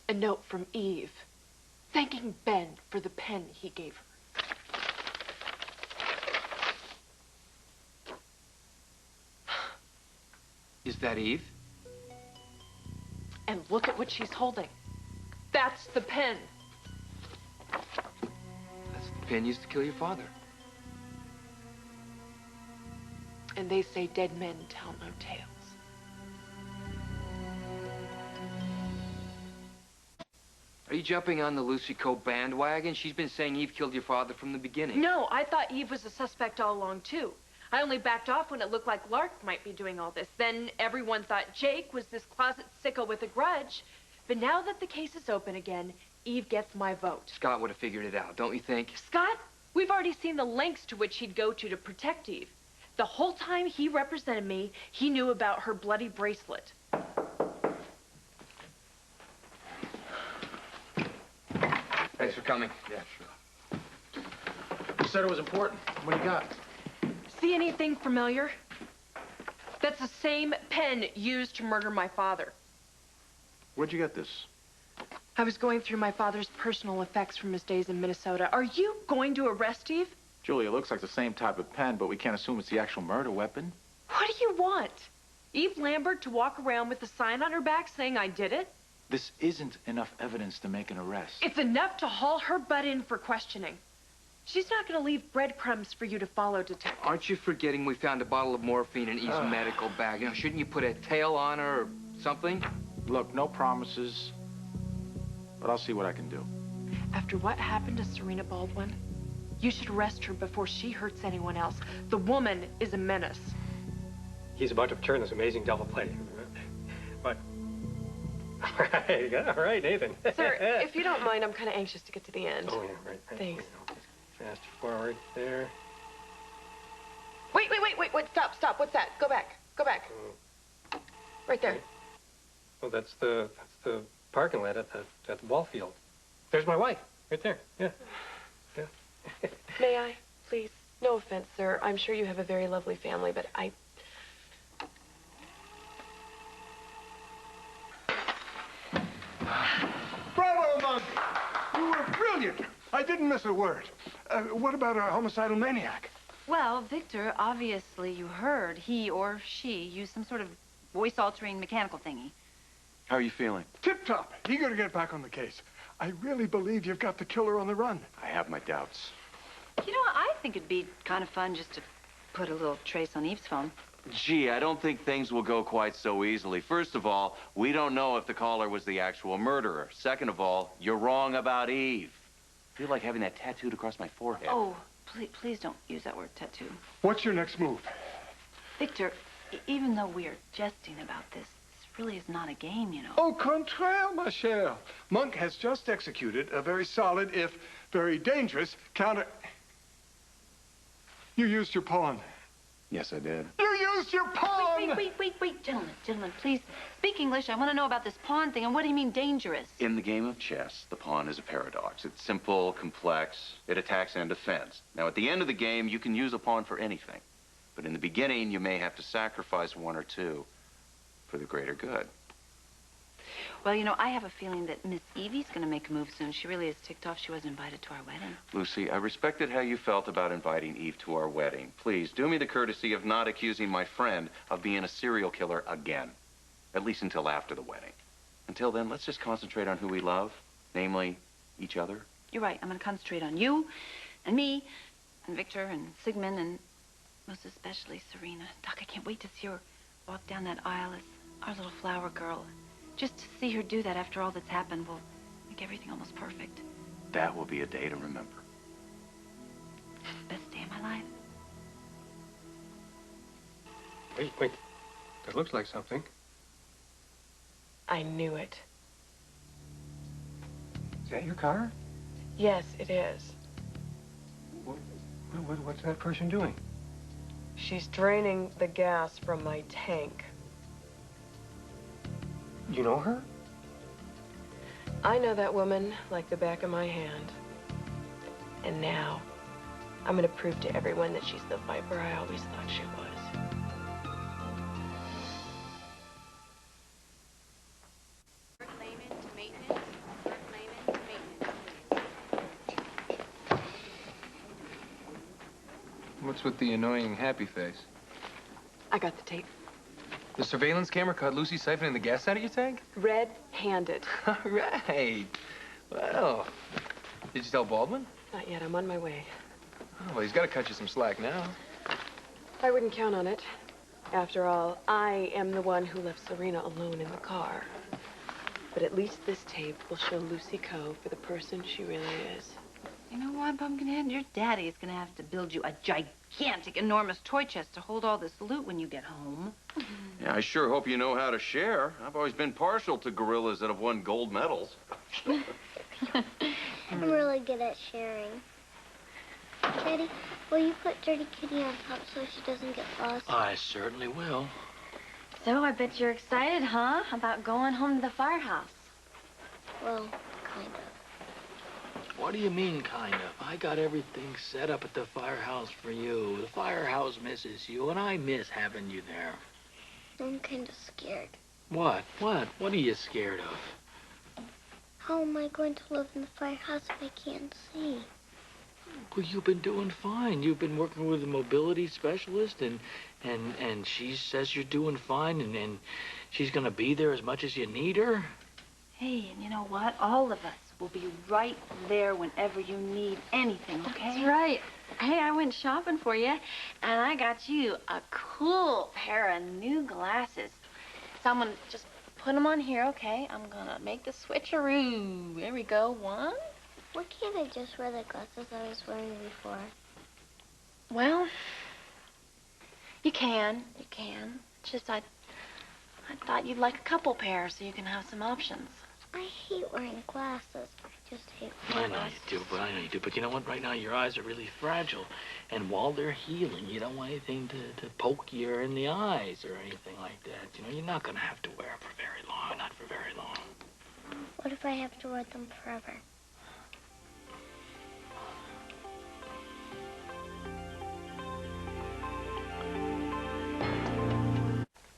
A note from Eve, thanking Ben for the pen he gave her. Is that Eve? And look at what she's holding. That's the pen. That's the pen used to kill your father. And they say dead men tell no tales. Are you jumping on the Lucy Coe bandwagon? She's been saying Eve killed your father from the beginning. No, I thought Eve was a suspect all along, too. I only backed off when it looked like Lark might be doing all this. Then everyone thought Jake was this closet sicko with a grudge. But now that the case is open again, Eve gets my vote. Scott would have figured it out, don't you think? Scott? We've already seen the lengths to which he'd go to protect Eve. The whole time he represented me, he knew about her bloody bracelet. Thanks for coming. Yeah, sure. You said it was important. What do you got? See anything familiar? That's the same pen used to murder my father. Where'd you get this? I was going through my father's personal effects from his days in Minnesota. Are you going to arrest Eve? Julia, it looks like the same type of pen, but we can't assume it's the actual murder weapon. What do you want? Eve Lambert to walk around with a sign on her back saying I did it? This isn't enough evidence to make an arrest. It's enough to haul her butt in for questioning. She's not going to leave breadcrumbs for you to follow, Detective. Aren't you forgetting we found a bottle of morphine in Eve's medical bag? You know, shouldn't you put a tail on her or something? Look, no promises, but I'll see what I can do. After what happened to Serena Baldwin, you should arrest her before she hurts anyone else. The woman is a menace. He's about to turn this amazing double play. What? All right, Nathan. Sir, if you don't mind, I'm kind of anxious to get to the end. Oh, yeah, right. Thanks. Fast forward there. Wait, stop. What's that? Go back. Right there. Oh, that's the parking lot at the ball field. There's my wife, right there. Yeah. May I, please? No offense, sir. I'm sure you have a very lovely family, but Bravo, Monk! You were brilliant. I didn't miss a word. What about our homicidal maniac? Well, Victor, obviously you heard he or she used some sort of voice-altering mechanical thingy. How are you feeling? Tip-top. Eager to get back on the case. I really believe you've got the killer on the run. I have my doubts. You know, I think it'd be kind of fun just to put a little trace on Eve's phone. Gee, I don't think things will go quite so easily. First of all, we don't know if the caller was the actual murderer. Second of all, you're wrong about Eve. I feel like having that tattooed across my forehead. Oh, please don't use that word tattoo. What's your next move? Victor, even though we are jesting about this really is not a game, you know. Au contraire, ma chère. Monk has just executed a very solid, if very dangerous, counter... You used your pawn. Yes, I did. You used your pawn! Wait, gentlemen, please. Speak English. I want to know about this pawn thing, and what do you mean dangerous? In the game of chess, the pawn is a paradox. It's simple, complex, it attacks and defends. Now, at the end of the game, you can use a pawn for anything. But in the beginning, you may have to sacrifice one or two for the greater good. Well, you know, I have a feeling that Miss Evie's going to make a move soon. She really is ticked off she wasn't invited to our wedding. Lucy, I respected how you felt about inviting Eve to our wedding. Please, do me the courtesy of not accusing my friend of being a serial killer again. At least until after the wedding. Until then, let's just concentrate on who we love, namely, each other. You're right. I'm going to concentrate on you, and me, and Victor, and Sigmund, and most especially Serena. Doc, I can't wait to see her walk down that aisle as our little flower girl. Just to see her do that after all that's happened will make everything almost perfect. That will be a day to remember. Best day of my life. Wait. That looks like something. I knew it. Is that your car? Yes, it is. What's that person doing? She's draining the gas from my tank. You know her? I know that woman like the back of my hand. And now, I'm going to prove to everyone that she's the viper I always thought she was. What's with the annoying happy face? I got the tape. The surveillance camera caught Lucy siphoning the gas out of your tank? Red-handed. All right. Well, did you tell Baldwin? Not yet. I'm on my way. Oh, well, he's got to cut you some slack now. I wouldn't count on it. After all, I am the one who left Serena alone in the car. But at least this tape will show Lucy Coe for the person she really is. You know what, Pumpkinhead? Your daddy is going to have to build you a gigantic, enormous toy chest to hold all this loot when you get home. Yeah, I sure hope you know how to share. I've always been partial to gorillas that have won gold medals. I'm really good at sharing. Daddy, will you put Dirty Kitty on top so she doesn't get lost? I certainly will. So, I bet you're excited, huh? About going home to the firehouse. Well, kind of. What do you mean, kind of? I got everything set up at the firehouse for you. The firehouse misses you, and I miss having you there. I'm kind of scared. What? What? What are you scared of? How am I going to live in the firehouse if I can't see? Well, you've been doing fine. You've been working with a mobility specialist, and she says you're doing fine, and she's gonna be there as much as you need her. Hey, and you know what? All of us will be right there whenever you need anything, okay? That's right. Hey, I went shopping for you, and I got you a cool pair of new glasses. So I'm gonna just put them on here, okay? I'm gonna make the switcheroo. There we go. One. Why can't I just wear the glasses I was wearing before? Well, you can. You can. It's just I thought you'd like a couple pairs so you can have some options. I hate wearing glasses. I just hate I wearing know you do, but you know what? Right now, your eyes are really fragile. And while they're healing, you don't want anything to poke you in the eyes or anything like that. You know, you're not going to have to wear them for very long. Not for very long. What if I have to wear them forever?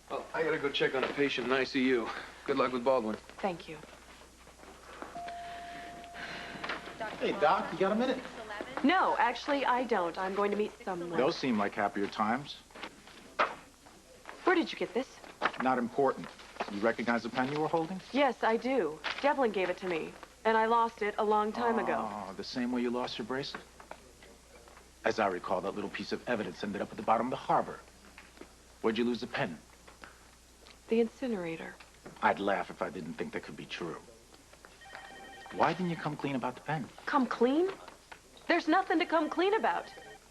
Well, I got to go check on a patient in ICU. Good luck with Baldwin. Thank you. Hey, Doc, you got a minute? No, actually, I don't. I'm going to meet someone. Those seem like happier times. Where did you get this? Not important. You recognize the pen you were holding? Yes, I do. Devlin gave it to me, and I lost it a long time ago. Oh, the same way you lost your bracelet? As I recall, that little piece of evidence ended up at the bottom of the harbor. Where'd you lose the pen? The incinerator. I'd laugh if I didn't think that could be true. Why didn't you come clean about the pen? Come clean? There's nothing to come clean about.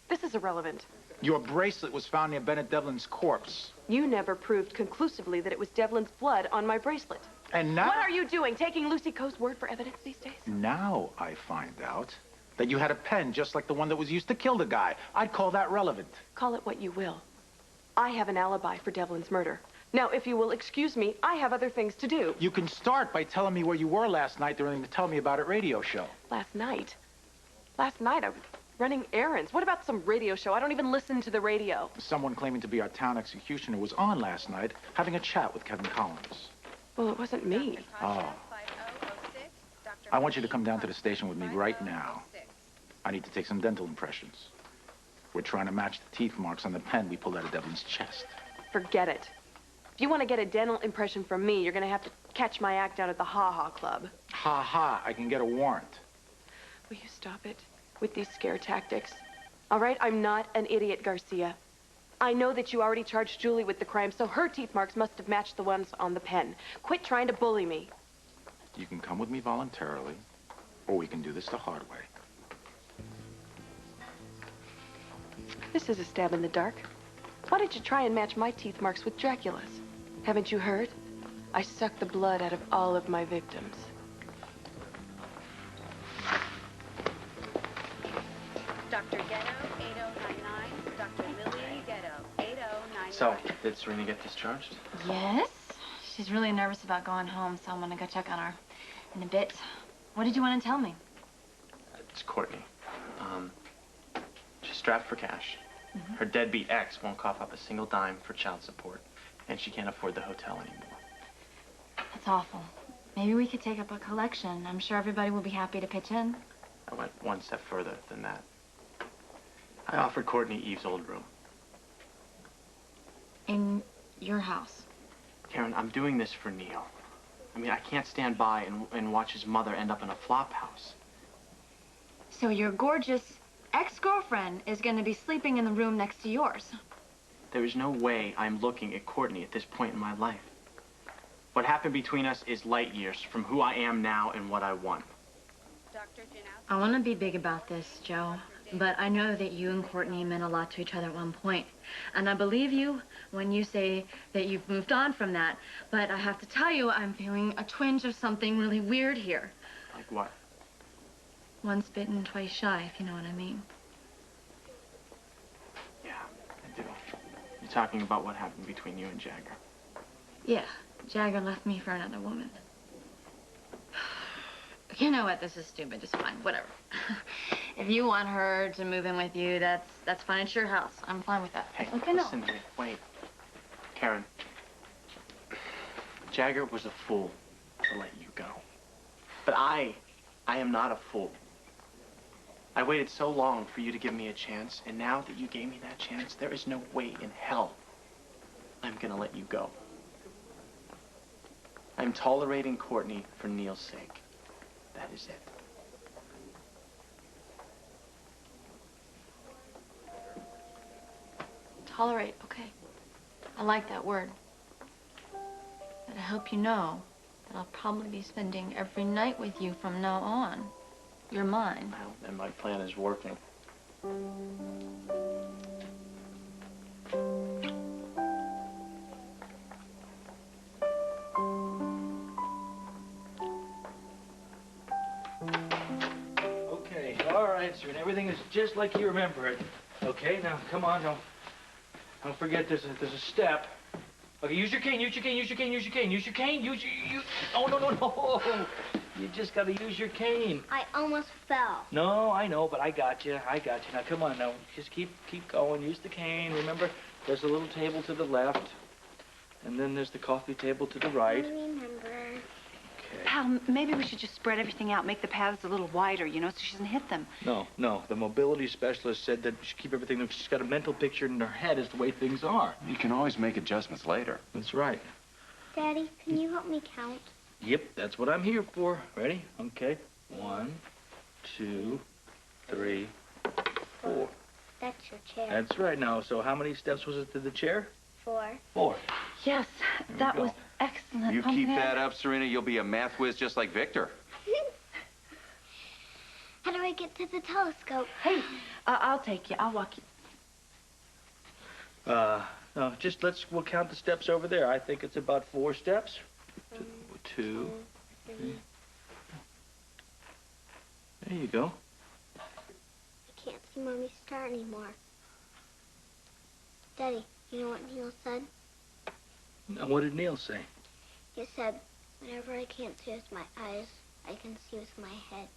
This is irrelevant. Your bracelet was found near Bennett Devlin's corpse. You never proved conclusively that it was Devlin's blood on my bracelet. And now... What are you doing? Taking Lucy Coe's word for evidence these days? Now I find out that you had a pen just like the one that was used to kill the guy. I'd call that relevant. Call it what you will. I have an alibi for Devlin's murder. Now, if you will excuse me, I have other things to do. You can start by telling me where you were last night during the Tell Me About It radio show. Last night? Last night I was running errands. What about some radio show? I don't even listen to the radio. Someone claiming to be our town executioner was on last night having a chat with Kevin Collins. Well, it wasn't me. Oh. I want you to come down to the station with me right now. I need to take some dental impressions. We're trying to match the teeth marks on the pen we pulled out of Devlin's chest. Forget it. If you want to get a dental impression from me, you're going to have to catch my act down at the Ha Ha Club. Ha ha, I can get a warrant. Will you stop it with these scare tactics? All right, I'm not an idiot, Garcia. I know that you already charged Julie with the crime, so her teeth marks must have matched the ones on the pen. Quit trying to bully me. You can come with me voluntarily, or we can do this the hard way. This is a stab in the dark. Why did you try and match my teeth marks with Dracula's? Haven't you heard? I suck the blood out of all of my victims. Dr. Ghetto, 8099. Dr. Lily Ghetto, 8099. So, did Serena get discharged? Yes. She's really nervous about going home, so I'm gonna go check on her in a bit. What did you want to tell me? It's Courtney. She's strapped for cash. Her deadbeat ex won't cough up a single dime for child support, and she can't afford the hotel anymore. That's awful. Maybe we could take up a collection. I'm sure everybody will be happy to pitch in. I went one step further than that. I offered Courtney Eve's old room. In your house? Karen, I'm doing this for Neil. I mean, I can't stand by and watch his mother end up in a flop house. So your gorgeous ex-girlfriend is going to be sleeping in the room next to yours? There is no way I'm looking at Courtney at this point in my life. What happened between us is light years from who I am now and what I want. I want to be big about this, Joe, but I know that you and Courtney meant a lot to each other at one point. And I believe you when you say that you've moved on from that. But I have to tell you, I'm feeling a twinge of something really weird here. Like what? Once bitten, twice shy, if you know what I mean. Yeah, I do. You're talking about what happened between you and Jagger. Yeah, Jagger left me for another woman. You know what? This is stupid. It's fine. Whatever. If you want her to move in with you, that's fine. It's your house. I'm fine with that. Hey, okay, listen to me. Wait. Karen. Jagger was a fool to let you go. But I am not a fool. I waited so long for you to give me a chance, and now that you gave me that chance, there is no way in hell I'm gonna let you go. I'm tolerating Courtney for Neil's sake. That is it. Tolerate, okay. I like that word. But I hope you know that I'll probably be spending every night with you from now on. You're mine. Well, and my plan is working. Okay, all right, sir, and everything is just like you remember it. Okay, now come on, don't forget there's a step. Okay, use your cane, use your cane, use your cane, use your cane, use your cane, oh no. You just gotta use your cane. I almost fell. No, I know, but I got you. Now come on now, just keep going, use the cane. Remember, there's a little table to the left, and then there's the coffee table to the right. I remember. Okay. Pal, maybe we should just spread everything out, make the paths a little wider, you know, so she doesn't hit them. No. The mobility specialist said that she keep everything. She's got a mental picture in her head as the way things are. You can always make adjustments later. That's right. Daddy, can you help me count? Yep, that's what I'm here for. Ready? Okay. 1, 2, 3, 4. That's your chair. That's right. Now, so how many steps was it to the chair? 4. 4. Yes, that go. was excellent. You keep Pumpkinhead. that up, Serena, you'll be a math whiz just like Victor. How do I get to the telescope? Hey, I'll take you. I'll walk you. No, we'll count the steps over there. I think it's about 4 steps. 2, 3. There you go. I can't see Mommy's star anymore. Daddy, you know what Neil said? Now, what did Neil say? He said, whenever I can't see with my eyes, I can see with my head.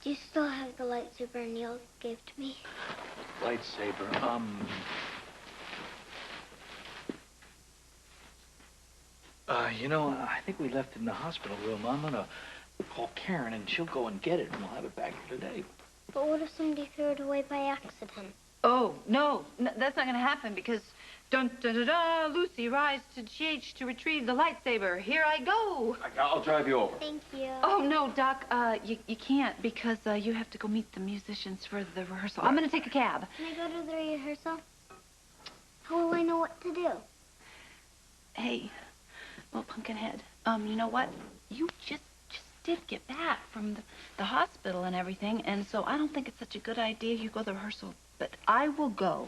Do you still have the lightsaber Neil gave to me? Lightsaber, you know, I think we left it in the hospital room. I'm gonna call Karen and she'll go and get it and we'll have it back here today. But what if somebody threw it away by accident? Oh, no, that's not going to happen because dun-dun-dun-dun, Lucy, rise to GH to retrieve the lightsaber. Here I go. I'll drive you over. Thank you. Oh, no, Doc, you can't because you have to go meet the musicians for the rehearsal. I'm going to take a cab. Can I go to the rehearsal? How will I know what to do? Hey, well, Pumpkinhead, you know what? You just did get back from the hospital and everything, and so I don't think it's such a good idea you go to the rehearsal. But I will go,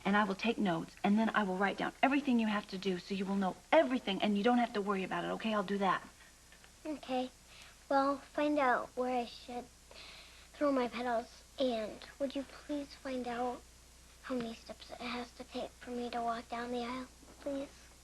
and I will take notes, and then I will write down everything you have to do so you will know everything, and you don't have to worry about it, okay? I'll do that. Okay. Well, find out where I should throw my pedals, and would you please find out how many steps it has to take for me to walk down the aisle, please?